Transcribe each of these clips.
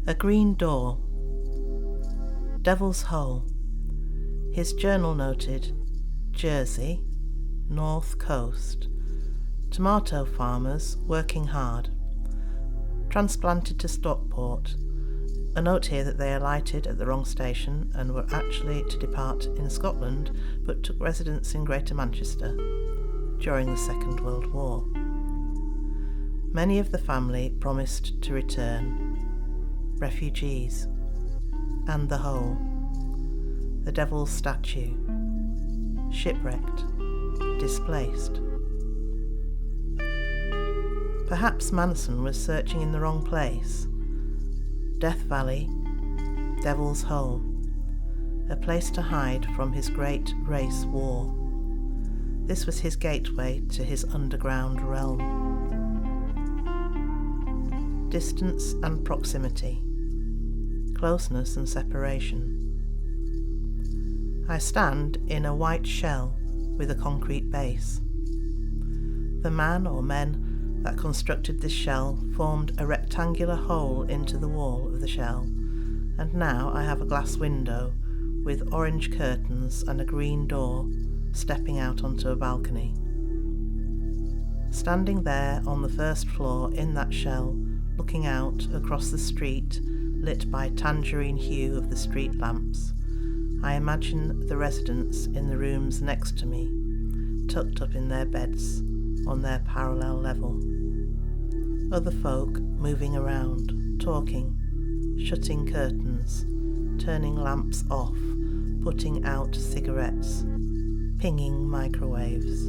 A green door. Devil's Hole. His journal noted, Jersey, North Coast. Tomato farmers working hard. Transplanted to Stockport. A note here that they alighted at the wrong station and were actually to depart in Scotland, but took residence in Greater Manchester during the Second World War. Many of the family promised to return. Refugees. And the hole. The devil's statue. Shipwrecked. Displaced. Perhaps Manson was searching in the wrong place. Death Valley, Devil's Hole, a place to hide from his great race war. This was his gateway to his underground realm. Distance and proximity, closeness and separation. I stand in a white shell with a concrete base. The man or men that constructed this shell formed a rectangular hole into the wall of the shell, and now I have a glass window with orange curtains and a green door stepping out onto a balcony. Standing there on the first floor in that shell, looking out across the street lit by tangerine hue of the street lamps, I imagine the residents in the rooms next to me, tucked up in their beds on their parallel level. Other folk moving around, talking, shutting curtains, turning lamps off, putting out cigarettes, pinging microwaves.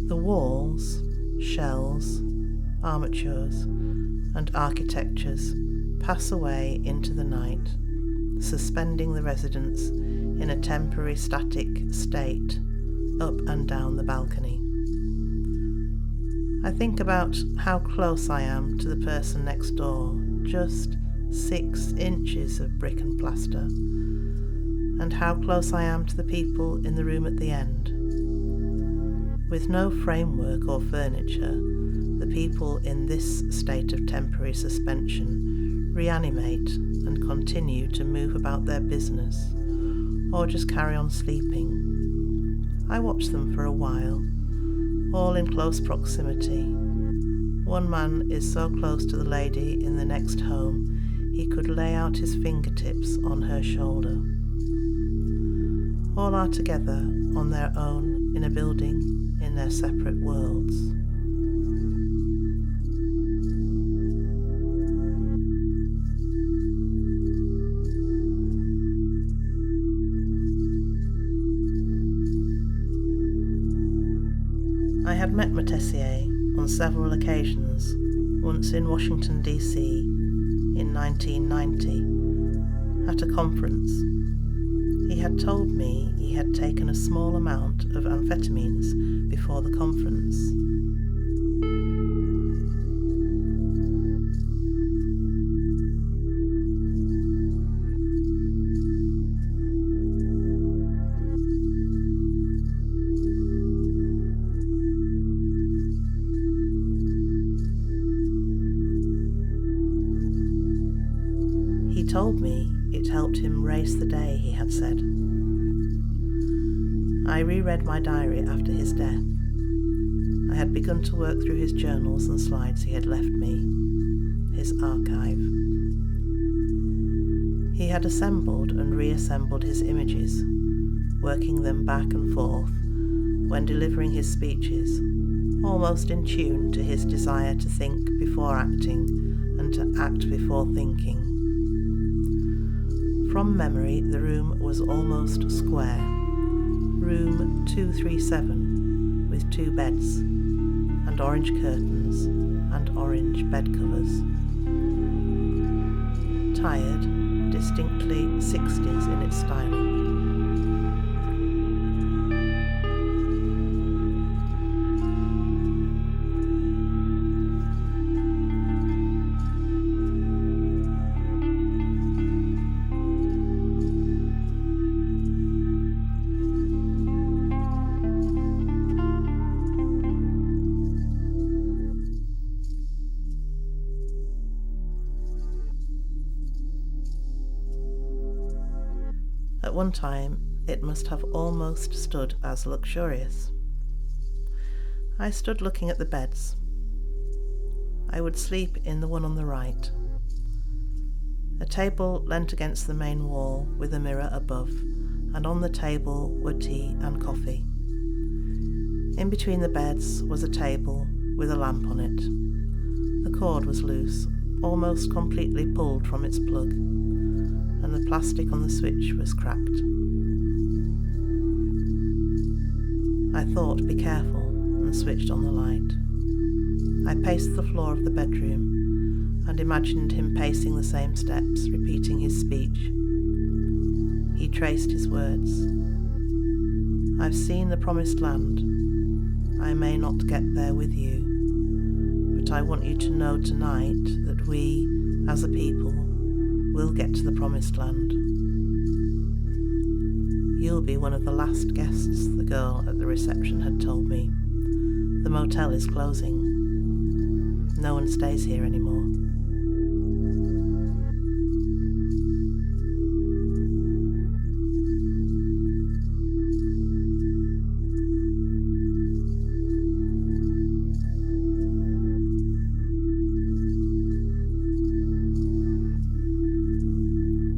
The walls, shells, armatures, and architectures pass away into the night, suspending the residents in a temporary static state up and down the balcony. I think about how close I am to the person next door, just 6 inches of brick and plaster, and how close I am to the people in the room at the end. With no framework or furniture, the people in this state of temporary suspension reanimate and continue to move about their business, or just carry on sleeping. I watch them for a while, all in close proximity. One man is so close to the lady in the next home he could lay out his fingertips on her shoulder. All are together on their own in a building in their separate worlds. I had met Motessier on several occasions, once in Washington, D.C. in 1990, at a conference. He had told me he had taken a small amount of amphetamines before the conference. He told me it helped him race the day, he had said. I reread my diary after his death. I had begun to work through his journals and slides he had left me, his archive. He had assembled and reassembled his images, working them back and forth when delivering his speeches, almost in tune to his desire to think before acting and to act before thinking. From memory, the room was almost square. Room 237, with 2 beds, and orange curtains, and orange bed covers. Tired, distinctly 60s in its styling. At one time, it must have almost stood as luxurious. I stood looking at the beds. I would sleep in the one on the right. A table leant against the main wall with a mirror above, and on the table were tea and coffee. In between the beds was a table with a lamp on it. The cord was loose, almost completely pulled from its plug, and the plastic on the switch was cracked. I thought, be careful, and switched on the light. I paced the floor of the bedroom and imagined him pacing the same steps, repeating his speech. He traced his words. I've seen the promised land. I may not get there with you, but I want you to know tonight that we, as a people, will get to the promised land. You'll be one of the last guests, the girl at the reception had told me. The motel is closing. No one stays here anymore.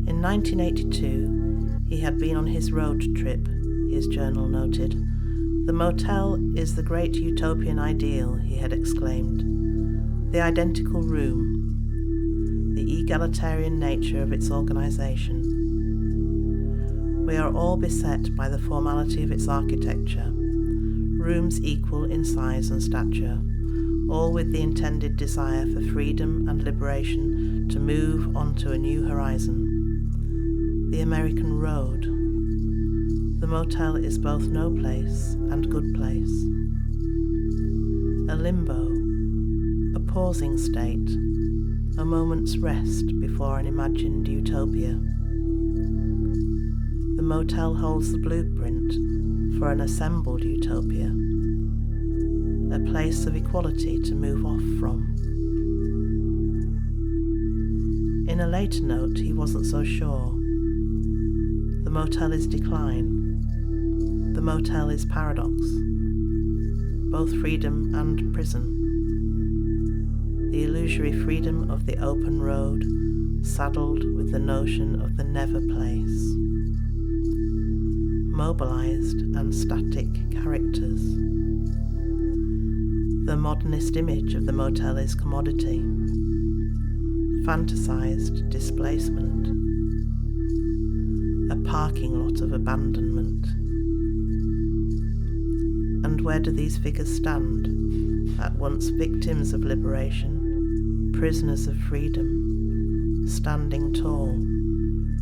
In 1982, he had been on his road trip, his journal noted. The motel is the great utopian ideal, he had exclaimed. The identical room, the egalitarian nature of its organisation. We are all beset by the formality of its architecture, rooms equal in size and stature, all with the intended desire for freedom and liberation to move onto a new horizon. The American road. The motel is both no place and good place. A limbo, a pausing state, a moment's rest before an imagined utopia. The motel holds the blueprint for an assembled utopia, a place of equality to move off from. In a later note, he wasn't so sure. The motel is decline. The motel is paradox, both freedom and prison. The illusory freedom of the open road, saddled with the notion of the never place. Mobilized and static characters. The modernist image of the motel is commodity. Fantasized displacement. A parking lot of abandonment. And where do these figures stand? At once victims of liberation, prisoners of freedom, standing tall,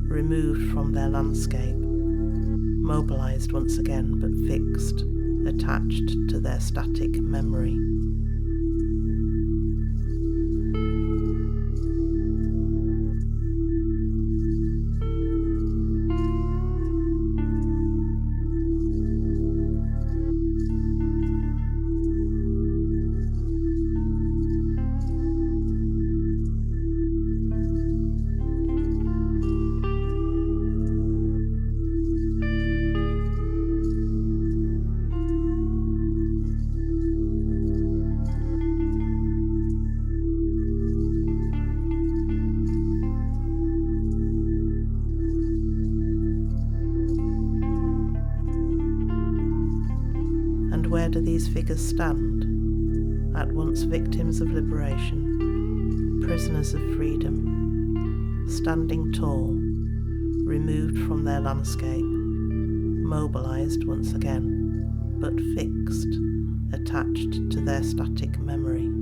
removed from their landscape, mobilized once again but fixed, attached to their static memory. Where do these figures stand? At once victims of liberation, prisoners of freedom, standing tall, removed from their landscape, mobilized once again, but fixed, attached to their static memory.